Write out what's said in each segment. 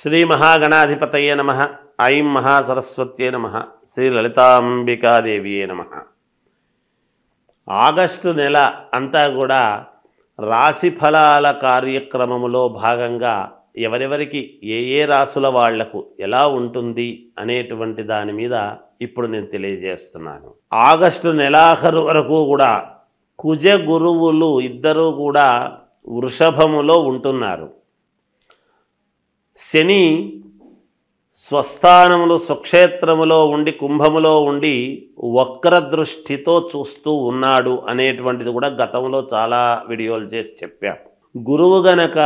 శ్రీ మహాగణాధిపతయే నమః. ఐం మహాసరస్వత్యే నమః. శ్రీ లలితాంబికాదేవియే నమః. ఆగస్టు నెల అంతా కూడా రాశి ఫలాల కార్యక్రమములో భాగంగా ఎవరెవరికి ఏ రాశుల వాళ్లకు ఎలా ఉంటుంది అనేటువంటి దాని మీద ఇప్పుడు నేను తెలియజేస్తున్నాను. ఆగస్టు నెలాఖరు వరకు కూడా కుజ గురువులు ఇద్దరూ కూడా వృషభములో ఉంటున్నారు. శని స్వస్థానములు స్వక్షేత్రములో ఉండి కుంభములో ఉండి వక్రదృష్టితో చూస్తూ ఉన్నాడు అనేటువంటిది కూడా గతంలో చాలా వీడియోలు చేసి చెప్పాం. గురువు గనక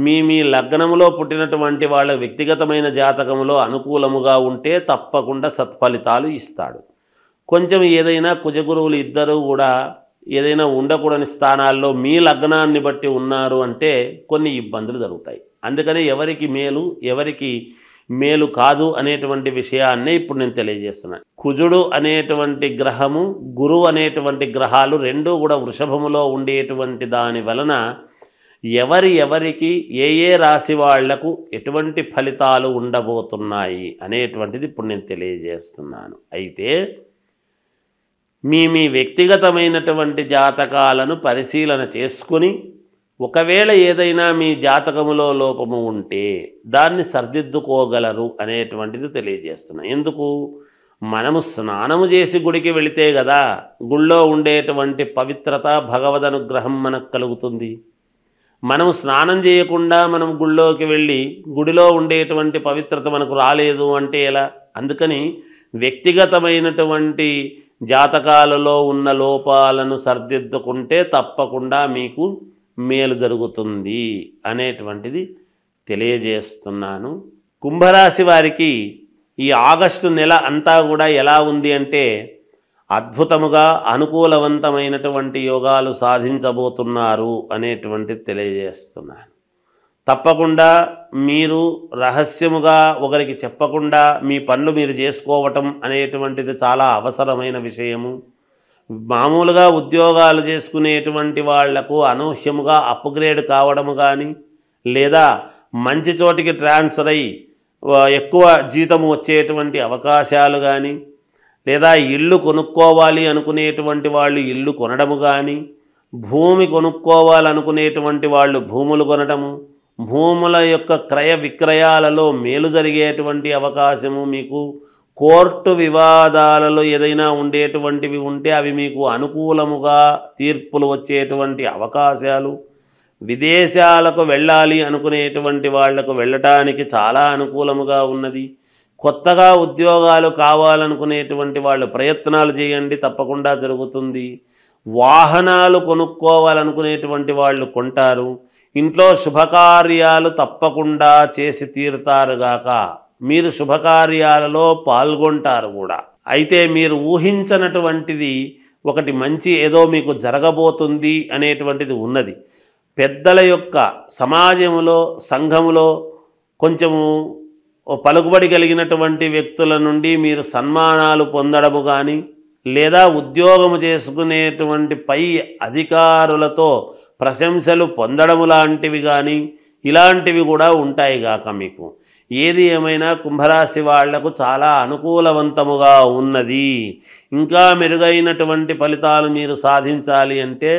మీ లగ్నములో పుట్టినటువంటి వాళ్ళ వ్యక్తిగతమైన జాతకములో అనుకూలముగా ఉంటే తప్పకుండా సత్ఫలితాలు ఇస్తాడు. కొంచెం ఏదైనా కుజగురువులు ఇద్దరూ కూడా ఏదైనా ఉండకూడని స్థానాల్లో మీ లగ్నాన్ని బట్టి ఉన్నారు అంటే కొన్ని ఇబ్బందులు జరుగుతాయి. అందుకని ఎవరికి మేలు ఎవరికి మేలు కాదు అనేటువంటి విషయాన్నే ఇప్పుడు నేను తెలియజేస్తున్నాను. కుజుడు అనేటువంటి గ్రహము గురువు అనేటువంటి గ్రహాలు రెండూ కూడా వృషభములో ఉండేటువంటి దాని వలన ఎవరికి ఏ రాశి వాళ్లకు ఎటువంటి ఫలితాలు ఉండబోతున్నాయి అనేటువంటిది ఇప్పుడు నేను తెలియజేస్తున్నాను. అయితే మీ వ్యక్తిగతమైనటువంటి జాతకాలను పరిశీలన చేసుకుని ఒకవేళ ఏదైనా మీ జాతకములో లోపము ఉంటే దాన్ని సరిదిద్దుకోగలరు అనేటువంటిది తెలియజేస్తున్నాను. ఎందుకు? మనము స్నానము చేసి గుడికి వెళితే కదా గుళ్ళో ఉండేటువంటి పవిత్రత భగవద్ అనుగ్రహం మనకు కలుగుతుంది. మనము స్నానం చేయకుండా మనం గుళ్ళోకి వెళ్ళి గుడిలో ఉండేటువంటి పవిత్రత మనకు రాలేదు అంటే ఎలా? అందుకని వ్యక్తిగతమైనటువంటి జాతకాలలో ఉన్న లోపాలను సరిదిద్దుకుంటే తప్పకుండా మీకు మేలు జరుగుతుంది అనేటువంటిది తెలియజేస్తున్నాను. కుంభరాశి వారికి ఈ ఆగస్టు నెల అంతా కూడా ఎలా ఉంది అంటే అద్భుతముగా అనుకూలవంతమైనటువంటి యోగాలు సాధించబోతున్నారు అనేటువంటిది తెలియజేస్తున్నాను. తప్పకుండా మీరు రహస్యముగా ఒకరికి చెప్పకుండా మీ పనులు మీరు చేసుకోవటం అనేటువంటిది చాలా అవసరమైన విషయము. మామూలుగా ఉద్యోగాలు చేసుకునేటువంటి వాళ్లకు అనూహ్యముగా అప్గ్రేడ్ కావడము కానీ లేదా మంచి చోటికి ట్రాన్స్ఫర్ అయ్యి ఎక్కువ జీతము వచ్చేటువంటి అవకాశాలు కానీ లేదా ఇల్లు కొనుక్కోవాలి అనుకునేటువంటి వాళ్ళు ఇల్లు కొనడము కానీ భూమి కొనుక్కోవాలనుకునేటువంటి వాళ్ళు భూములు కొనడము భూముల యొక్క క్రయ విక్రయాలలో మేలు జరిగేటువంటి అవకాశము మీకు కోర్టు వివాదాలలో ఏదైనా ఉండేటువంటివి ఉంటే అవి మీకు అనుకూలముగా తీర్పులు వచ్చేటువంటి అవకాశాలు విదేశాలకు వెళ్ళాలి అనుకునేటువంటి వాళ్లకు వెళ్ళటానికి చాలా అనుకూలముగా ఉన్నది. కొత్తగా ఉద్యోగాలు కావాలనుకునేటువంటి వాళ్ళు ప్రయత్నాలు చేయండి, తప్పకుండా జరుగుతుంది. వాహనాలు కొనుక్కోవాలనుకునేటువంటి వాళ్ళు కొంటారు. ఇంట్లో శుభకార్యాలు తప్పకుండా చేసి తీరుతారుగాక మీరు శుభకార్యాలలో పాల్గొంటారు కూడా. అయితే మీరు ఊహించనటువంటిది ఒకటి మంచి ఏదో మీకు జరగబోతుంది అనేటువంటిది ఉన్నది. పెద్దల యొక్క సమాజంలో సంఘములో కొంచెము పలుకుబడి కలిగినటువంటి వ్యక్తుల నుండి మీరు సన్మానాలు పొందడము కానీ లేదా ఉద్యోగము చేసుకునేటువంటి పై అధికారులతో ప్రశంసలు పొందడము లాంటివి కానీ ఇలాంటివి కూడా ఉంటాయి గాక మీకు. ఏది ఏమైనా కుంభరాశి వాళ్లకు చాలా అనుకూలవంతముగా ఉన్నది. ఇంకా మెరుగైనటువంటి ఫలితాలు మీరు సాధించాలి అంటే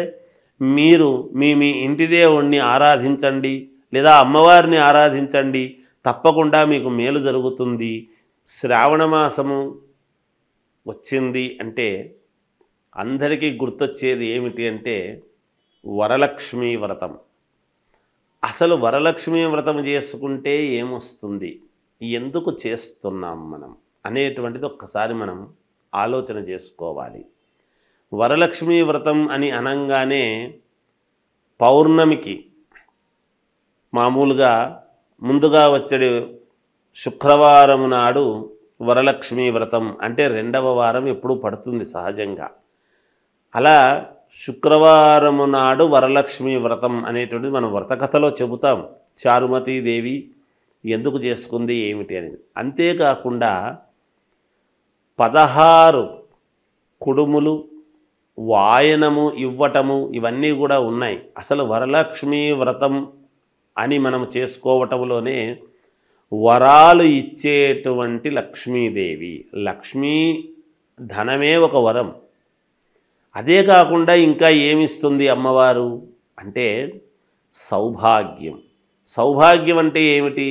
మీరు మీ ఇంటి దేవుణ్ణి ఆరాధించండి లేదా అమ్మవారిని ఆరాధించండి, తప్పకుండా మీకు మేలు జరుగుతుంది. శ్రావణ మాసము వచ్చింది అంటే అందరికీ గుర్తొచ్చేది ఏమిటి అంటే వరలక్ష్మీ వ్రతం. అసలు వరలక్ష్మీ వ్రతం చేసుకుంటే ఏమొస్తుంది, ఎందుకు చేస్తున్నాం మనం అనేటువంటిది ఒక్కసారి మనం ఆలోచన చేసుకోవాలి. వరలక్ష్మీ వ్రతం అని అనంగానే పౌర్ణమికి మామూలుగా ముందుగా వచ్చే శుక్రవారం నాడు వరలక్ష్మీ వ్రతం అంటే రెండవ వారం ఎప్పుడూ పడుతుంది సహజంగా. అలా శుక్రవారము నాడు వరలక్ష్మి వ్రతం అనేటువంటిది మనం వ్రతకథలో చెబుతాం. చారుమతీదేవి ఎందుకు చేసుకుంది ఏమిటి అనేది. అంతేకాకుండా 16 కుడుములు వాయనము ఇవ్వటము ఇవన్నీ కూడా ఉన్నాయి. అసలు వరలక్ష్మి వ్రతం అని మనం చేసుకోవటంలోనే వరాలు ఇచ్చేటువంటి లక్ష్మీదేవి. లక్ష్మీ ధనమే ఒక వరం. అదే కాకుండా ఇంకా ఏమిస్తుంది అమ్మవారు అంటే సౌభాగ్యం. సౌభాగ్యం అంటే ఏమిటి?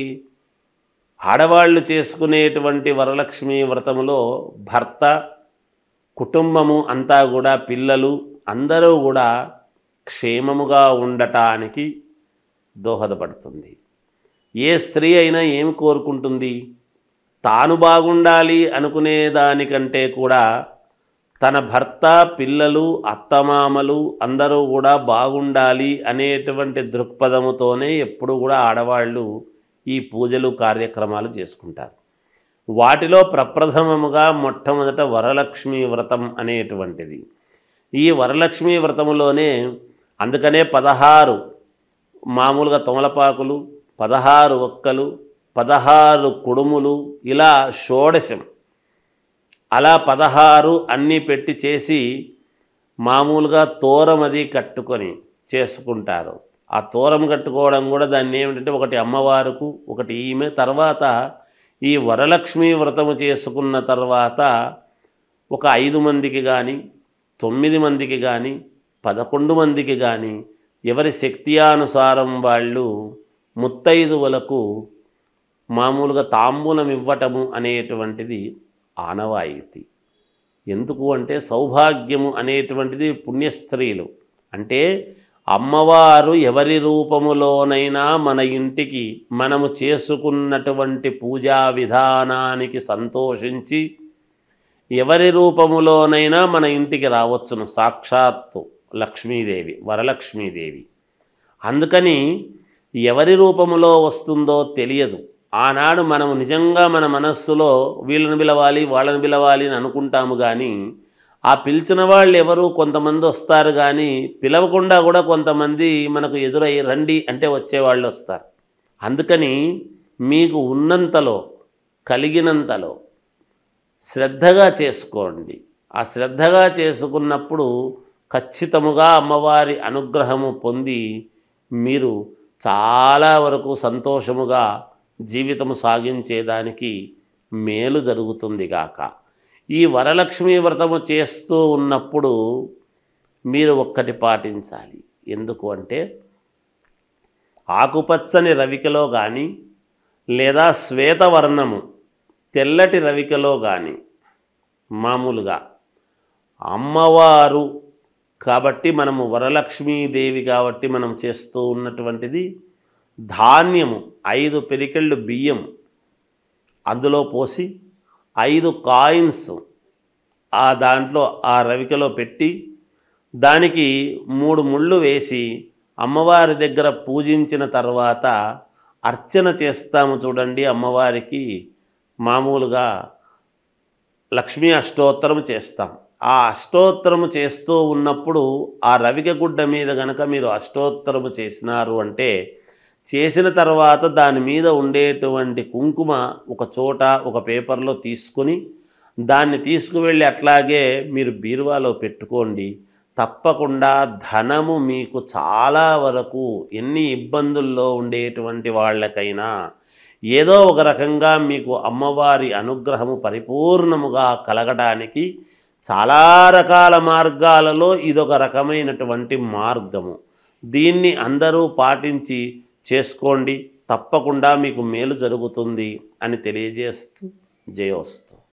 ఆడవాళ్ళు చేసుకునేటువంటి వరలక్ష్మి వ్రతములో భర్త, కుటుంబము అంతా కూడా, పిల్లలు అందరూ కూడా క్షేమముగా ఉండటానికి దోహదపడుతుంది. ఏ స్త్రీ అయినా ఏమి కోరుకుంటుంది? తాను బాగుండాలి అనుకునే దానికంటే కూడా తన భర్త, పిల్లలు, అత్తమామలు అందరూ కూడా బాగుండాలి అనేటువంటి దృక్పథముతోనే ఎప్పుడు కూడా ఆడవాళ్ళు ఈ పూజలు కార్యక్రమాలు చేసుకుంటారు. వాటిలో ప్రప్రథమముగా మొట్టమొదట వరలక్ష్మి వ్రతం అనేటువంటిది. ఈ వరలక్ష్మి వ్రతములోనే అందుకనే 16 మామూలుగా తమలపాకులు, 16 ఒక్కలు, 16 కుడుములు, ఇలా షోడశం, అలా 16 అన్నీ పెట్టి చేసి మామూలుగా తోరం అది కట్టుకొని చేసుకుంటారు. ఆ తోరం కట్టుకోవడం కూడా దాన్ని ఏమిటంటే ఒకటి అమ్మవారుకు, ఒకటి ఈమె. తర్వాత ఈ వరలక్ష్మి వ్రతము చేసుకున్న తర్వాత ఒక 5 మందికి కానీ, 9 మందికి కానీ, 11 మందికి కానీ ఎవరి శక్త్యానుసారం వాళ్ళు ముత్తైదువులకు మామూలుగా తాంబూలం ఇవ్వటము అనేటువంటిది ఆనవాయితీ. ఎందుకు అంటే సౌభాగ్యము అనేటువంటిది పుణ్యస్త్రీలు అంటే అమ్మవారు ఎవరి రూపములోనైనా మన ఇంటికి మనము చేసుకున్నటువంటి పూజా విధానానికి సంతోషించి ఎవరి రూపములోనైనా మన ఇంటికి రావచ్చును. సాక్షాత్తు లక్ష్మీదేవి, వరలక్ష్మీదేవి. అందుకని ఎవరి రూపములో వస్తుందో తెలియదు. ఆనాడు మనము నిజంగా మన మనస్సులో వీళ్ళని పిలవాలి, వాళ్ళని పిలవాలి అని అనుకుంటాము. కానీ ఆ పిలిచిన వాళ్ళు ఎవరు? కొంతమంది వస్తారు, కానీ పిలవకుండా కూడా కొంతమంది మనకు ఎదురై రండి అంటే వచ్చేవాళ్ళు వస్తారు. అందుకని మీకు ఉన్నంతలో, కలిగినంతలో శ్రద్ధగా చేసుకోండి. ఆ శ్రద్ధగా చేసుకున్నప్పుడు ఖచ్చితముగా అమ్మవారి అనుగ్రహము పొంది మీరు చాలా వరకు సంతోషముగా జీవితము సాగించేదానికి మేలు జరుగుతుంది గాక. ఈ వరలక్ష్మి వ్రతము చేస్తూ ఉన్నప్పుడు మీరు ఒక్కటి పాటించాలి. ఎందుకు అంటే ఆకుపచ్చని రవికలో కానీ లేదా శ్వేతవర్ణము తెల్లటి రవికలో కానీ మామూలుగా అమ్మవారు కాబట్టి మనము వరలక్ష్మీదేవి కాబట్టి మనం చేస్తూ ఉన్నటువంటిది ధాన్యము 5 పిరికెళ్ళు బియ్యం అందులో పోసి 5 కాయిన్స్ ఆ దాంట్లో ఆ రవికలో పెట్టి దానికి 3 ముళ్ళు వేసి అమ్మవారి దగ్గర పూజించిన తర్వాత అర్చన చేస్తాము చూడండి. అమ్మవారికి మామూలుగా లక్ష్మీ అష్టోత్తరం చేస్తాం. ఆ అష్టోత్తరము చేస్తూ ఉన్నప్పుడు ఆ రవిక గుడ్డ మీద గనక మీరు అష్టోత్తరము చేసినారు అంటే చేసిన తర్వాత దాని మీద ఉండేటువంటి కుంకుమ ఒక చోట ఒక పేపర్లో తీసుకొని దాన్ని తీసుకువెళ్ళి అట్లాగే మీరు బీరువాలో పెట్టుకోండి. తప్పకుండా ధనము మీకు చాలా వరకు ఎన్ని ఇబ్బందుల్లో ఉండేటువంటి వాళ్ళకైనా ఏదో ఒక రకంగా మీకు అమ్మవారి అనుగ్రహము పరిపూర్ణముగా కలగడానికి చాలా రకాల మార్గాలలో ఇదొక రకమైనటువంటి మార్గము. దీన్ని అందరూ పాటించి చేసుకోండి. తప్పకుండా మీకు మేలు జరుగుతుంది అని తెలియజేస్తూ జయోస్తు.